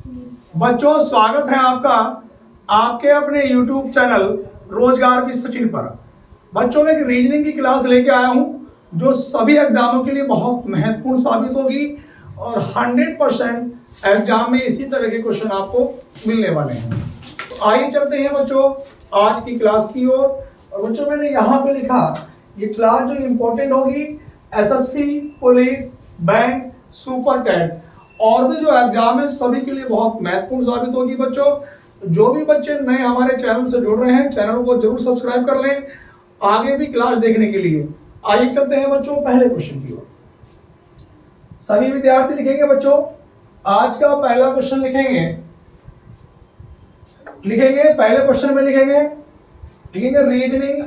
बच्चों स्वागत है आपका आपके अपने YouTube चैनल रोजगार की सचिन पर। बच्चों में एक रीजनिंग की क्लास लेके आया हूं जो सभी एग्जामों के लिए बहुत महत्वपूर्ण साबित होगी और 100% एग्जाम में इसी तरह के क्वेश्चन आपको मिलने वाले हैं। तो आइए चलते हैं बच्चों आज की क्लास की ओर। और बच्चों मैंने यहाँ पे लिखा ये क्लास जो इम्पोर्टेंट होगी SSC, police, bank, super CAT और भी जो एग्जाम है सभी के लिए बहुत महत्वपूर्ण साबित होगी। बच्चों जो भी बच्चे नए हमारे चैनल से जुड़ रहे हैं चैनल को जरूर सब्सक्राइब कर लें आगे भी क्लास देखने के लिए। आइए चलते हैं बच्चों पहले क्वेश्चन की ओर। सभी विद्यार्थी लिखेंगे बच्चों आज का पहला क्वेश्चन लिखेंगे पहले क्वेश्चन में लिखेंगे रीजनिंग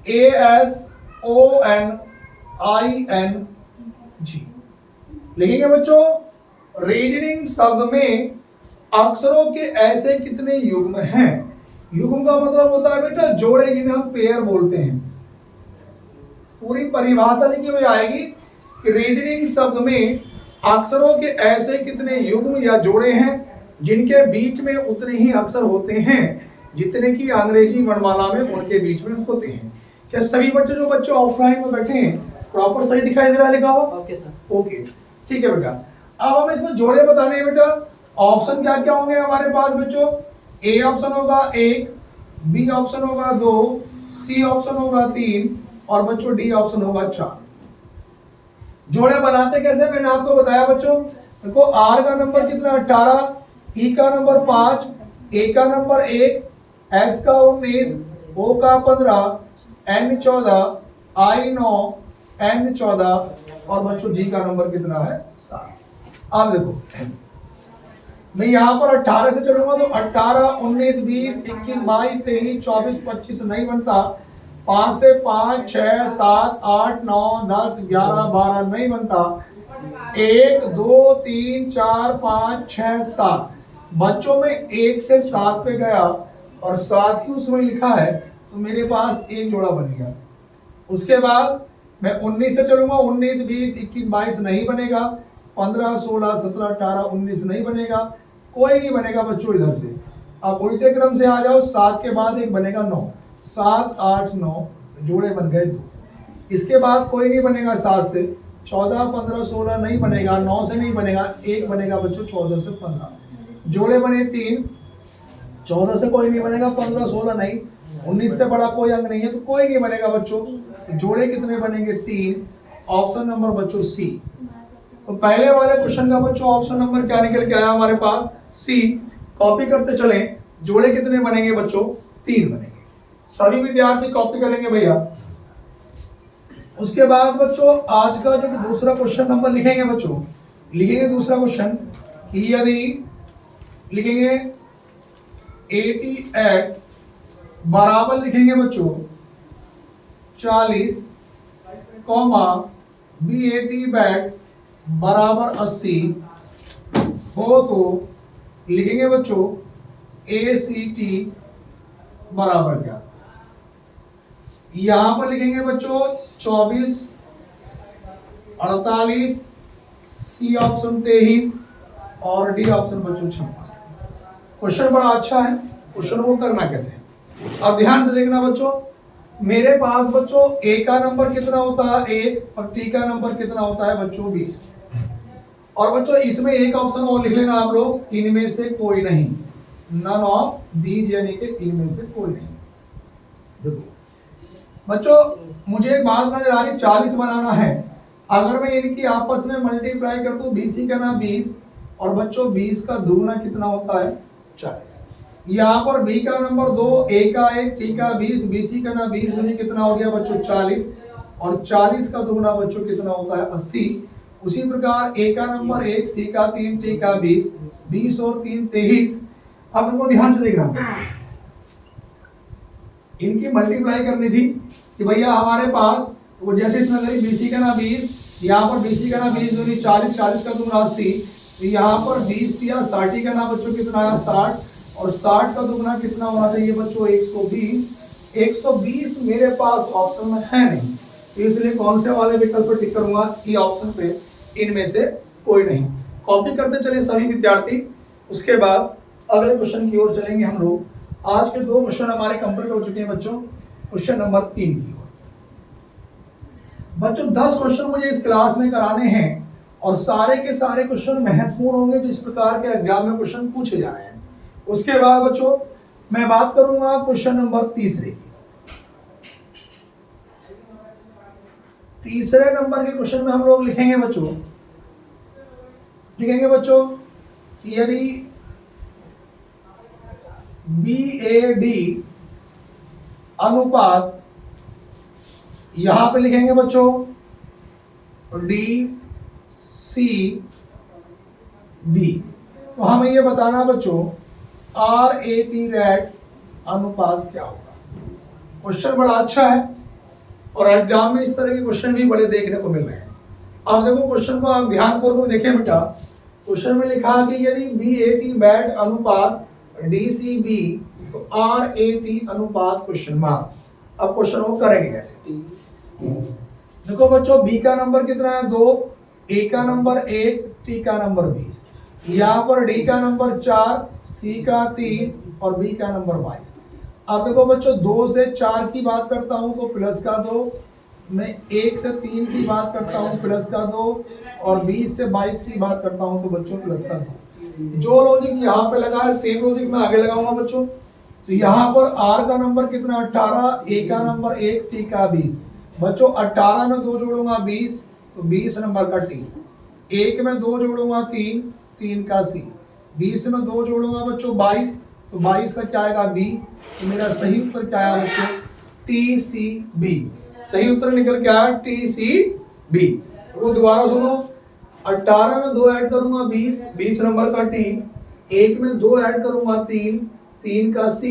REASONING लिखेंगे बच्चों रीजनिंग शब्द में अक्षरों के ऐसे कितने युग्म हैं। युग्म का मतलब होता है बेटा जोड़े जिन्हें हम पेयर बोलते हैं। पूरी परिभाषा लिखी हुई आएगी कि रीजनिंग शब्द में अक्षरों के ऐसे कितने युग्म या जोड़े हैं जिनके बीच में उतने ही अक्षर होते हैं जितने की अंग्रेजी वर्णमाला में उनके बीच में होते हैं। क्या सभी बच्चे जो बच्चे ऑफलाइन में बैठे हैं प्रॉपर सही दिखाई दे रहा है लिखा हुआ? Okay sir. ओके ठीक है बेटा। अब हमें इसमें जोड़े बताने हैं बेटा। ऑप्शन क्या क्या होंगे हमारे पास बच्चों? ए ऑप्शन होगा 1, बी ऑप्शन होगा 2, सी ऑप्शन होगा 3 और बच्चों डी ऑप्शन होगा 4। जोड़े बनाते कैसे मैंने आपको बताया बच्चों। देखो आर का नंबर कितना 18, ई का नंबर 5, ए का नंबर 1, एस का 19, ओ का 15, एन 14, आई 9, एन 14 और बच्चों जी का नंबर कितना है 7। अब देखो मैं यहाँ पर 18 से चलूंगा तो 18, 19, 20, 21, 22, 23, 24, 25 नहीं बनता। 5 से 5, 6, 7, 8, 9, 10, 11, 12 नहीं बनता। 1, 2, 3, 4, 5, 6, 7 बच्चों में 1 से 7 पे गया और साथ ही उसमें लिखा है तो मेरे पास एक जोड़ा बन गया। उसके बाद मैं 19 से चलूंगा 19, 20, 21, 22 नहीं बनेगा। 15, 16, 17, 18, 19 नहीं बनेगा। कोई नहीं बनेगा बच्चों इधर से। अब उल्टे क्रम से आ जाओ 7 के बाद एक बनेगा 9, 7, 8, 9 जोड़े बन गए 2। इसके बाद कोई नहीं बनेगा 7 से 14, 15, 16 नहीं बनेगा। 9 से नहीं बनेगा एक बनेगा बच्चों 14 से 15 जोड़े बने 3। 14 से कोई नहीं बनेगा, 15, 16 नहीं, 19 से बड़ा कोई अंक नहीं है तो कोई नहीं बनेगा बच्चों। जोड़े कितने बनेंगे 3। ऑप्शन नंबर बच्चों सी। तो पहले वाले क्वेश्चन का बच्चों ऑप्शन नंबर क्या निकल के आया हमारे पास सी। कॉपी करते चलें जोड़े कितने बनेंगे बच्चों 3 बनेंगे। सभी विद्यार्थी कॉपी करेंगे भैया। उसके बाद बच्चों आज का जो दूसरा क्वेश्चन नंबर लिखेंगे बच्चों लिखेंगे दूसरा क्वेश्चन यदि लिखेंगे 88 बराबर लिखेंगे बच्चों 40 कॉमा BAT बैट बराबर 80 हो तो लिखेंगे बच्चों ACT बराबर क्या। यहां पर लिखेंगे बच्चों 24, 48, सी ऑप्शन 23 और डी ऑप्शन बच्चों 56। क्वेश्चन बड़ा अच्छा है। क्वेश्चन को करना कैसे अब ध्यान से देखना बच्चों। मेरे पास बच्चों ए का नंबर कितना होता है 1 और टी का नंबर कितना होता है बच्चों 20। और बच्चों इसमें एक ऑप्शन और लिख लेना आप लोग इनमें से कोई नहीं, नन ऑफ दीज यानी कि इनमें से कोई नहीं। देखो बच्चों मुझे एक बात नजर आ रही 40 बनाना है। अगर मैं इनकी आपस में मल्टीप्लाई कर दूं 20 का ना 20 और बच्चों 20 का दुगुना कितना होता है 40। यहाँ पर बी का नंबर 2, ए का 1, टी का 20, BC का ना 20 दूनी कितना हो गया बच्चों 40 और 40 का दुगुना बच्चों कितना होता है 80। उसी प्रकार ए का नंबर 1, सी का 3, टी का 20, 20 और 3 23। अब इनको ध्यान से देखना इनकी मल्टीप्लाई करनी थी कि भैया हमारे पास वो जैसे इसमें करी BC का ना 20, यहाँ पर BC का ना 20 दूनी 40, 40 का दुगुना 80। तो यहाँ पर 20 दिया 60 का ना बच्चों कितना आया 60 और 60 का दुगुना कितना होना चाहिए बच्चों 120। 120 मेरे पास ऑप्शन में है नहीं तो इसलिए कौन से वाले विकल्प पर टिक करूंगा ई ऑप्शन पे इनमें से कोई नहीं। कॉपी करते चले सभी विद्यार्थी। उसके बाद अगले क्वेश्चन की ओर चलेंगे हम लोग। आज के 2 क्वेश्चन हमारे कंप्लीट हो चुके हैं बच्चों। क्वेश्चन नंबर 3 की ओर बच्चों 10 क्वेश्चन मुझे इस क्लास में कराने हैं और सारे के सारे क्वेश्चन महत्वपूर्ण होंगे जिस प्रकार के एग्जाम में क्वेश्चन पूछे जा रहे हैं। उसके बाद बच्चों मैं बात करूंगा क्वेश्चन नंबर तीसरे की। तीसरे नंबर के क्वेश्चन में हम लोग लिखेंगे बच्चों कि यदि BAD अनुपात, यहां पे लिखेंगे बच्चों DCB, तो हमें ये बताना बच्चों RAT रेट अनुपात क्या होगा। क्वेश्चन बड़ा अच्छा है और एग्जाम में इस तरह के क्वेश्चन भी बड़े देखने को मिल रहे हैं। अब देखो क्वेश्चन को आप ध्यानपूर्वक देखें बेटा। क्वेश्चन में लिखा कि यदि BAT अनुपात DCB तो RAT अनुपात क्वेश्चन मार्क। अब क्वेश्चन को करेंगे कैसे। देखो बच्चों B का नंबर कितना है 2, A का नंबर 1, T का नंबर 20, यहाँ पर D का नंबर 4, C का 3 और B का नंबर 22। अब देखो बच्चों 2 से 4 की बात करता हूं तो प्लस का 2, मैं 1 से 3 की बात करता हूं प्लस का 2 और 20 से 22 की बात करता हूं तो बच्चों प्लस का 2। जो लॉजिक यहाँ पे लगा है सेम लॉजिक मैं आगे लगाऊंगा बच्चों। तो यहाँ पर R का नंबर कितना 18, A का नंबर 1, T का 20। बच्चों 18 में 2 जोड़ूंगा 20 तो 20 नंबर का T, 1 में 2 जोड़ूंगा 3, 3 का C, 20 में 2 जोड़ूंगा बच्चों 22 तो 22 का क्या आएगा B। तो मेरा सही उत्तर क्या आया बच्चों TCB। सही उत्तर निकल के आया TCB। तो दोबारा सुनो, 18 में 2 ऐड करूंगा 20, 20 नंबर का T, 1 में 2 ऐड करूंगा 3, 3 का C,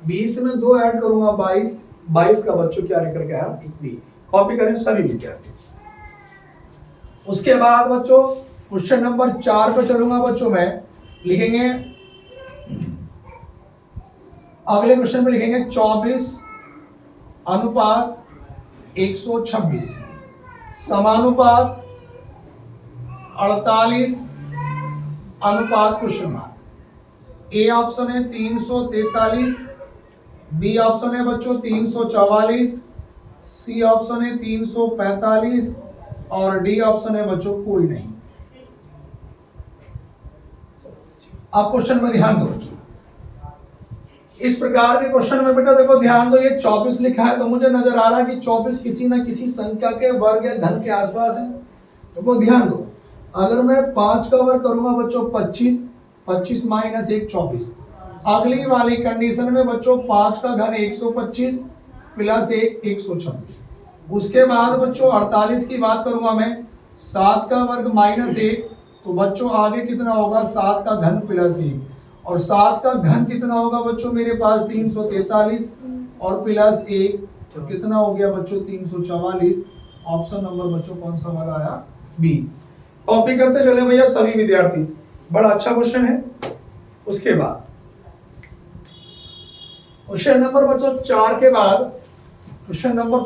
20 में 2 ऐड करूंगा 22, 22 का बच्चों क्या निकल के आया B। कॉपी करें सभी विद्यार्थी। उसके बाद बच्चों क्वेश्चन नंबर 4 पे चलूंगा बच्चों मैं। लिखेंगे अगले क्वेश्चन में लिखेंगे 24 अनुपात 126 समानुपात 48 अनुपात क्वेश्चन मार्क। ए ऑप्शन है 343, बी ऑप्शन है बच्चों 344, सी ऑप्शन है 345 और डी ऑप्शन है बच्चों कोई नहीं। आप क्वेश्चन में ध्यान दो बच्चों। इस प्रकार के क्वेश्चन में बेटा देखो ध्यान दो, ये 24 लिखा है तो मुझे नजर आ रहा है कि 24 किसी ना किसी संख्या के वर्ग या घन के आसपास है। देखो ध्यान दो, अगर मैं 5 का वर्ग करूंगा बच्चों 25, 25 माइनस 1 24। अगली वाली कंडीशन में बच्चों 5 का घन 125 प्लस 1 126। उसके बाद बच्चों 48 की बात करूंगा मैं, 7 का वर्ग माइनस 1 तो बच्चों आगे कितना होगा 7 का घन प्लस 1 और 7 का घन कितना होगा बच्चों मेरे पास 343 और प्लस 1 तो कितना हो गया बच्चों 344। ऑप्शन नंबर बच्चों कौन सा वाला आया बी। कॉपी करते चले भैया सभी विद्यार्थी, बड़ा अच्छा क्वेश्चन है। उसके बाद क्वेश्चन नंबर बच्चों 4 के बाद क्वेश्चन नंबर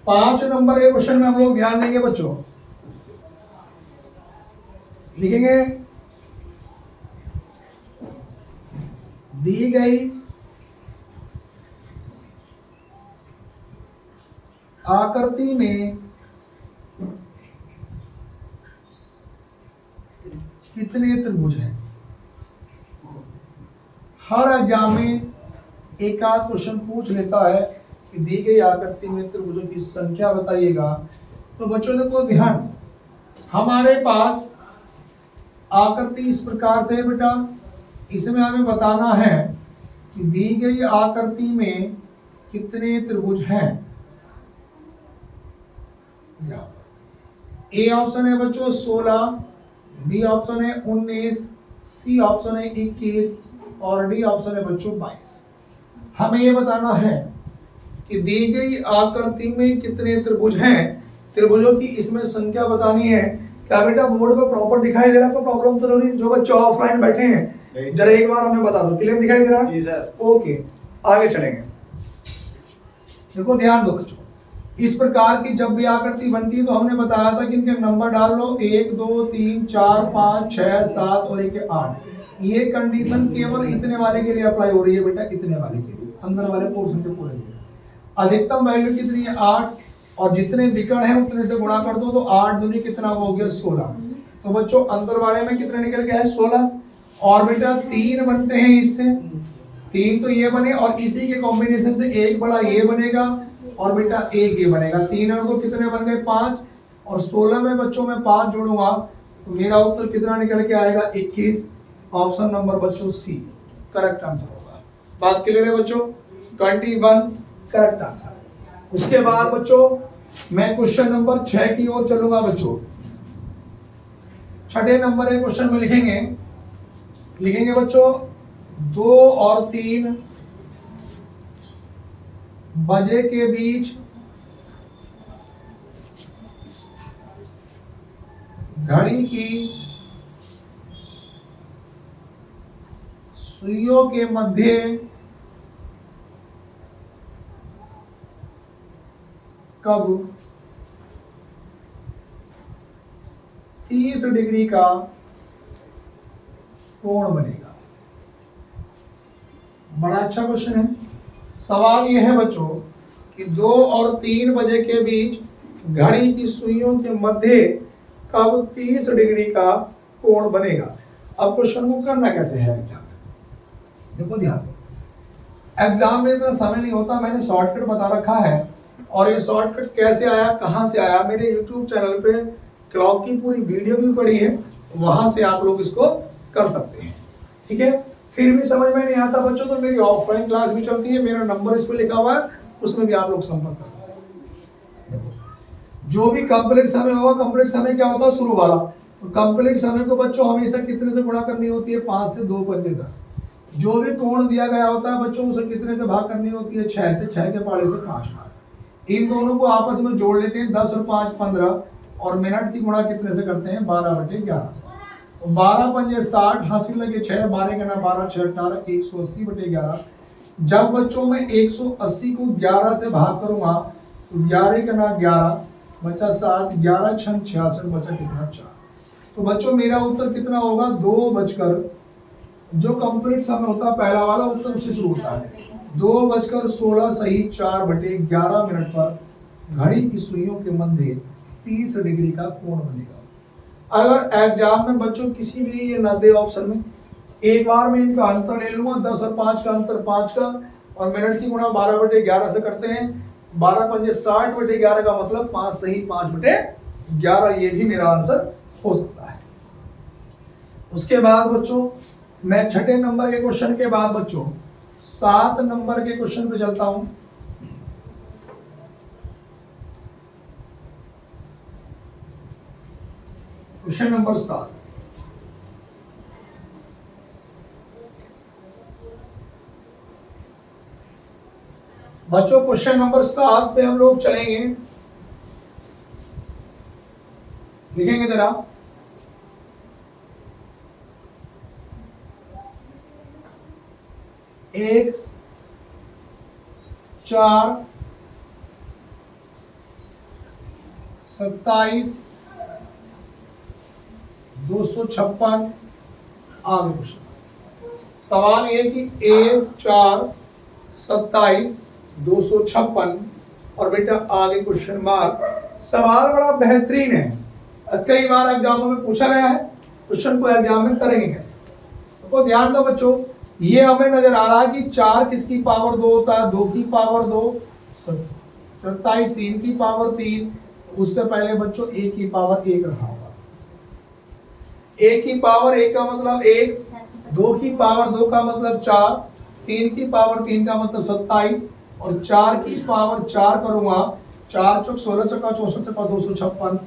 5 नंबर के क्वेश्चन में हम लोग ध्यान देंगे बच्चों। लिखेंगे दी गई आकृति में कितने त्रिभुज हैं। हर एग्जाम में एक आध क्वेश्चन पूछ लेता है कि दी गई आकृति में त्रिभुजों की संख्या बताइएगा। तो बच्चों देखो ध्यान, हमारे पास आकृति इस प्रकार से है बेटा, इसमें हमें बताना है कि दी गई आकृति में कितने त्रिभुज हैं। ए ऑप्शन है बच्चों 16, बी ऑप्शन है 19, सी ऑप्शन है 21 और डी ऑप्शन है बच्चों 22। हमें यह बताना है कि दी गई आकृति में कितने त्रिभुज हैं, त्रिभुजों की इसमें संख्या बतानी है। क्या बेटा बोर्ड पे प्रॉपर दिखाई दे रहा है? कोई प्रॉब्लम तो नहीं? जो बच्चे ऑफलाइन बैठे हैं जरा एक बार हमें बता दो, क्लियर दिखाई दे रहा है? जी सर। ओके आगे चलेंगे। देखो ध्यान दो बच्चों, इस प्रकार की जब भी आकृति बनती है तो हमने बताया था कि इनके नंबर डाल लो 1 2 3 4 5 6 7 और 1 8। ये कंडीशन केवल इतने वाले के लिए अप्लाई हो रही है बेटा, इतने वाले के लिए, अंदर वाले पोर्शन के पूरे से। अधिकतम वैल्यू कितनी है 8, और जितने विकर्ण हैं उतने से गुणा कर दो तो 8 दूनी कितना हो गया 16। तो बच्चों अंदर वाले में कितने निकल गया है 16, और बेटा 3 बनते हैं इससे, 3 तो ये बने और इसी के कॉम्बिनेशन से एक बड़ा ये बनेगा और बेटा एक ये बनेगा। 3 और 2 कितने बन गए 5, और 16 में बच्चों में 5 जोड़ूंगा तो मेरा उत्तर कितना निकल के आएगा 21। ऑप्शन नंबर बच्चों सी करेक्ट आंसर होगा। बात क्लियर है बच्चों? 21 करेक्ट आंसर। उसके बाद बच्चों मैं क्वेश्चन नंबर 6 की ओर चलूंगा बच्चों। छठे नंबर के क्वेश्चन में लिखेंगे बच्चों 2 और 3 बजे के बीच घड़ी की सुइयों के मध्य कब 30 डिग्री का कोण बनेगा? बड़ा अच्छा क्वेश्चन है। सवाल यह है बच्चों कि 2 और 3 बजे के बीच घड़ी की सुइयों के मध्य कब 30 डिग्री का कोण बनेगा। अब क्वेश्चन को करना कैसे है एग्जाम में, देखो ध्यान दो। एग्जाम में इतना समय नहीं होता, मैंने शॉर्टकट बता रखा है, और ये शॉर्टकट कैसे आया कहां से आया, मेरे यूट्यूब चैनल पे क्लॉक की पूरी वीडियो भी पड़ी है, वहां से आप लोग इसको कर सकते हैं। ठीक है, फिर भी समझ में नहीं आता बच्चों तो मेरी ऑफलाइन क्लास भी चलती है, मेरा नंबर इस पे लिखा हुआ है, उसमें भी आप लोग संपर्क कर सकते हैं। जो भी कंप्लीट समय होगा, कंप्लीट समय क्या होता है शुरू वाला, तो कंप्लीट समय को बच्चों हमेशा कितने से गुणा करनी होती है 5 से 2 पंजे 10। जो भी कोण दिया गया होता है बच्चों उसे कितने से भाग करनी होती है 6 से, 6 के पाड़े से 5 भाग। इन दोनों को आपस में जोड़ लेते हैं 10 और 5 15, और मिनट की गुणा कितने से करते हैं 12/11 से। तो 12 पंजे 60, हासिल लगे 6, 12 का ना 12 6 18, 180/11। जब बच्चों में 180 को 11 से भाग करूंगा तो 11 का ना 11 बचा 7, 11 6 66 बचा कितना 4। तो बच्चों मेरा उत्तर कितना होगा 2 बजकर, जो कंप्लीट समय होता है पहला वाला उत्तर उससे शुरू होता है, 2:16 सही 4/11 मिनट पर घड़ी की सुइयों के मध्य 30 डिग्री का कोण बनेगा। अगर एग्जाम में बच्चों किसी भी ये न दे ऑप्शन में, एक बार में इनका अंतर ले लूंगा 10 और 5 का अंतर 5 का, और मिनट की गुणा 12/11 से करते हैं, 12 पंजे 60/11 का मतलब 5 सही 5/11, ये भी मेरा आंसर हो सकता है। उसके बाद बच्चों मैं छठे नंबर के क्वेश्चन के बाद बच्चों 7 नंबर के क्वेश्चन पे चलता हूं। क्वेश्चन नंबर 7 बच्चों, क्वेश्चन नंबर 7 पे हम लोग चलेंगे, लिखेंगे जरा 1 4 27 256। आगे क्वेश्चन सवाल ये कि 1 4 27 256, और बेटा आगे क्वेश्चन मार्क। सवाल बड़ा बेहतरीन है, कई बार एग्जामों में पूछा गया है, क्वेश्चन को एग्जाम में करेंगे कैसे, तो ध्यान दो बच्चों। ये हमें नजर आ रहा है कि 4 किसकी पावर 2 होता है, 2 की पावर 2, 27 3 की पावर 3, उससे पहले बच्चों 1 की पावर 1 रखा होगा। 1 की पावर 1 का मतलब 1, 2 की पावर 2 का मतलब 4, 3 की पावर 3 का मतलब 27, और 4 की पावर 4 करूंगा, 4 चौक 16 चौका 64 चौका 256।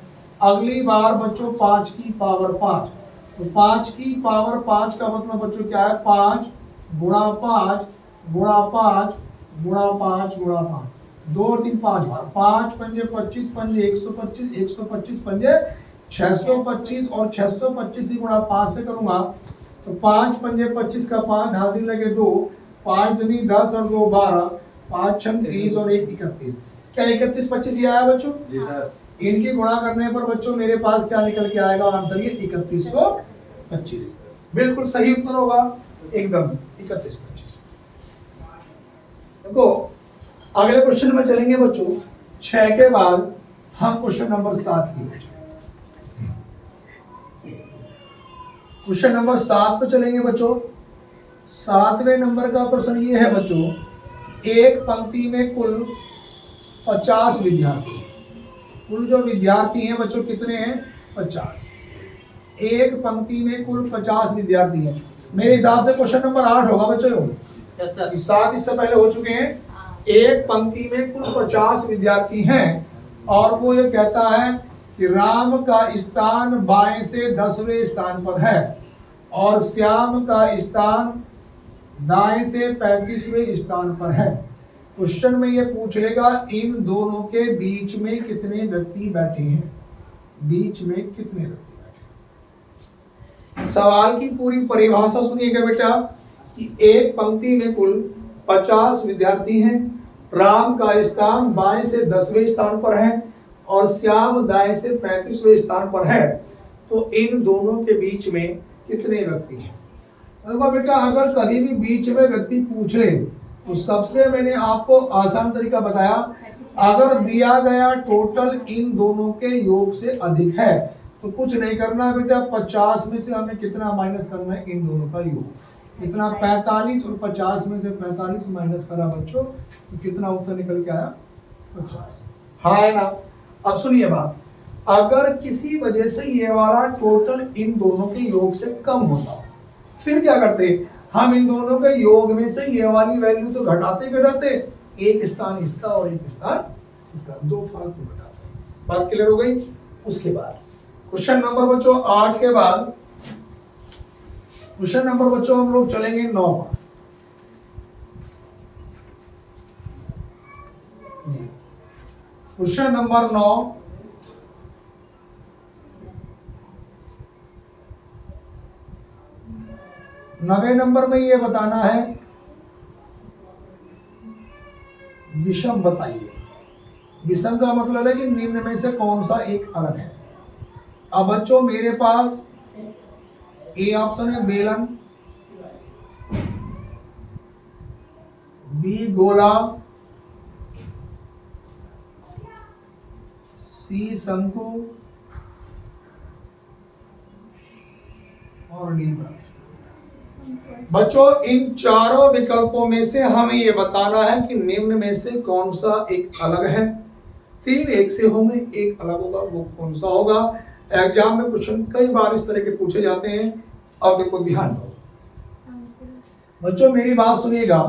अगली बार बच्चों 5 की पावर 5, तो 5 की पावर 5 का मतलब बच्चों क्या है 5 गुणा 5 गुणा 5 गुणा 5 गुणा 5, 2 और 3 5 बार, 5 पंजे 25 पंजे 125, 125 पंजे 625, और 625 ही गुणा 5 से करूंगा तो 5 पंजे 25 का 5, हासिल लगे 2, 5 दूनी 10 और 2 12, 5 6 30 और 1 31। क्या 31 25 ये आया बच्चों? जी सर। इनकी गुणा करने पर बच्चों मेरे पास क्या निकल के आएगा आंसर? ये 3125। बिल्कुल सही उत्तर होगा, एकदम 3125। देखो अगले क्वेश्चन में चलेंगे बच्चों 6 के बाद हम क्वेश्चन नंबर 7 की क्वेश्चन नंबर 7 पे चलेंगे बच्चों। 7वें नंबर का प्रश्न ये है बच्चों, एक पंक्ति में कुल 50 विद्यार्थी, कुल जो विद्यार्थी हैं बच्चों कितने हैं? 50। एक पंक्ति में कुल 50 विद्यार्थी हैं। मेरे हिसाब से क्वेश्चन नंबर 8 होगा बच्चों। 7 इससे पहले हो चुके हैं। एक पंक्ति में कुल 50 विद्यार्थी हैं और वो ये कहता है कि राम का स्थान बाएं से 10वें स्थान पर है और श्याम का स्थान दाएं से 35वें स्थान पर है। क्वेश्चन में ये पूछ लेगा इन दोनों के बीच में कितने व्यक्ति बैठे हैं? बीच में कितने व्यक्ति बैठे? सवाल की पूरी परिभाषा सुनिएगा बेटा कि एक पंक्ति में कुल 50 विद्यार्थी हैं, राम का स्थान बाएं से 10वें स्थान पर है और श्याम दाएं से 35वें स्थान पर है, तो इन दोनों के बीच में कितने व्यक्ति हैं? देखो बेटा अगर कभी भी बीच में व्यक्ति पूछे तो सबसे मैंने आपको आसान तरीका बताया, अगर दिया गया टोटल इन दोनों के योग से अधिक है तो कुछ नहीं करना बेटा, 50 में से हमें कितना माइनस करना है? इन दोनों का योग कितना? 45 और 50 में से 45 माइनस करा बच्चों तो कितना उत्तर निकल के आया? 50। हाँ है ना? अब सुनिए बात, अगर किसी वजह से ये वाला टोटल इन दोनों के योग से कम होता फिर क्या करते? हम इन दोनों के योग में से ये वाली वैल्यू तो घटाते घटाते, एक स्थान इसका और एक स्थान इसका, दो फालतू घटाते। बात क्लियर हो गई? उसके बाद क्वेश्चन नंबर बच्चों 8 के बाद क्वेश्चन नंबर बच्चों हम लोग चलेंगे 9 पर। क्वेश्चन नंबर 9, नवे नंबर में ये बताना है विषम बताइए। विषम का मतलब है कि निम्न में से कौन सा एक अलग है। अब बच्चों मेरे पास ए ऑप्शन है बेलन, बी गोला, सी शंकु और डी वृत्त। बच्चों इन चारों विकल्पों में से हमें यह बताना है कि निम्न में से कौन सा एक अलग है। 3 एक से होंगे, एक अलग होगा, वो कौन सा होगा? एग्जाम में क्वेश्चन कई बार इस तरह के पूछे जाते हैं। अब देखो ध्यान दो बच्चों, मेरी बात सुनिएगा।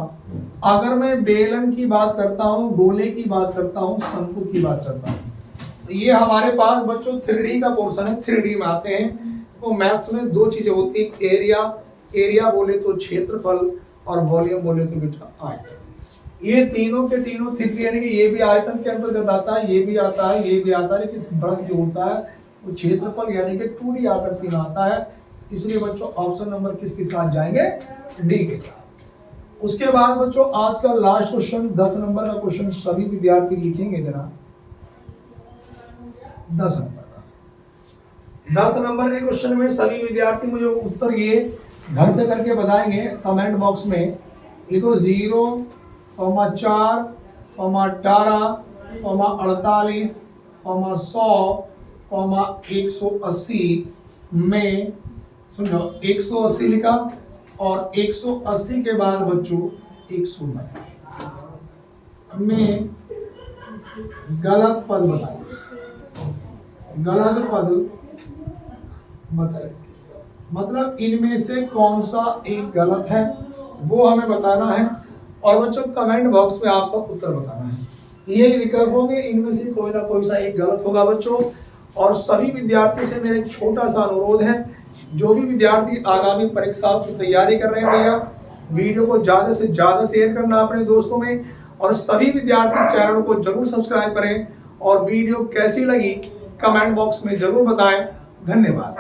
अगर मैं बेलन की बात करता हूँ, गोले की बात करता हूँ, शंकु की बात करता हूँ, तो ये हमारे पास बच्चों 3D का पोर्शन है। 3D में आते हैं तो मैथ्स में 2 चीजें होती है, एरिया बोले तो क्षेत्रफल और वॉल्यूम बोले तो बेटा आयतन। ये तीनों के तीनों थिकली, यानी कि ये भी आयतन के अंतर्गत आता है, ये भी आता है, ये भी आता है, लेकिन वर्ग जो होता है वो क्षेत्रफल यानी कि 2D आकृति में आता है। इसलिए बच्चों ऑप्शन नंबर किसके साथ जाएंगे? डी के साथ। उसके बाद बच्चों आज का लास्ट क्वेश्चन 10 नंबर का क्वेश्चन सभी विद्यार्थी लिखेंगे जरा। 10 नंबर के क्वेश्चन में सभी विद्यार्थी मुझे उत्तर ये घर से करके बताएंगे। कमेंट बॉक्स में लिखो 0, 4, 18, 48, 100, 180 में, सुनो 180 लिखा और 180 के बाद बच्चों 190 में गलत पद बताइए। गलत पद बताइए, मतलब इनमें से कौन सा एक गलत है वो हमें बताना है। और बच्चों कमेंट बॉक्स में आपको उत्तर बताना है। ये विकल्प होंगे, इनमें से कोई ना कोई सा एक गलत होगा बच्चों। और सभी विद्यार्थी से मेरा एक छोटा सा अनुरोध है, जो भी विद्यार्थी आगामी परीक्षाओं की तैयारी कर रहे हैं भैया, वीडियो को ज़्यादा से ज़्यादा शेयर करना अपने दोस्तों में, और सभी विद्यार्थी चैनल को जरूर सब्सक्राइब करें और वीडियो कैसी लगी कमेंट बॉक्स में जरूर बताएं। धन्यवाद।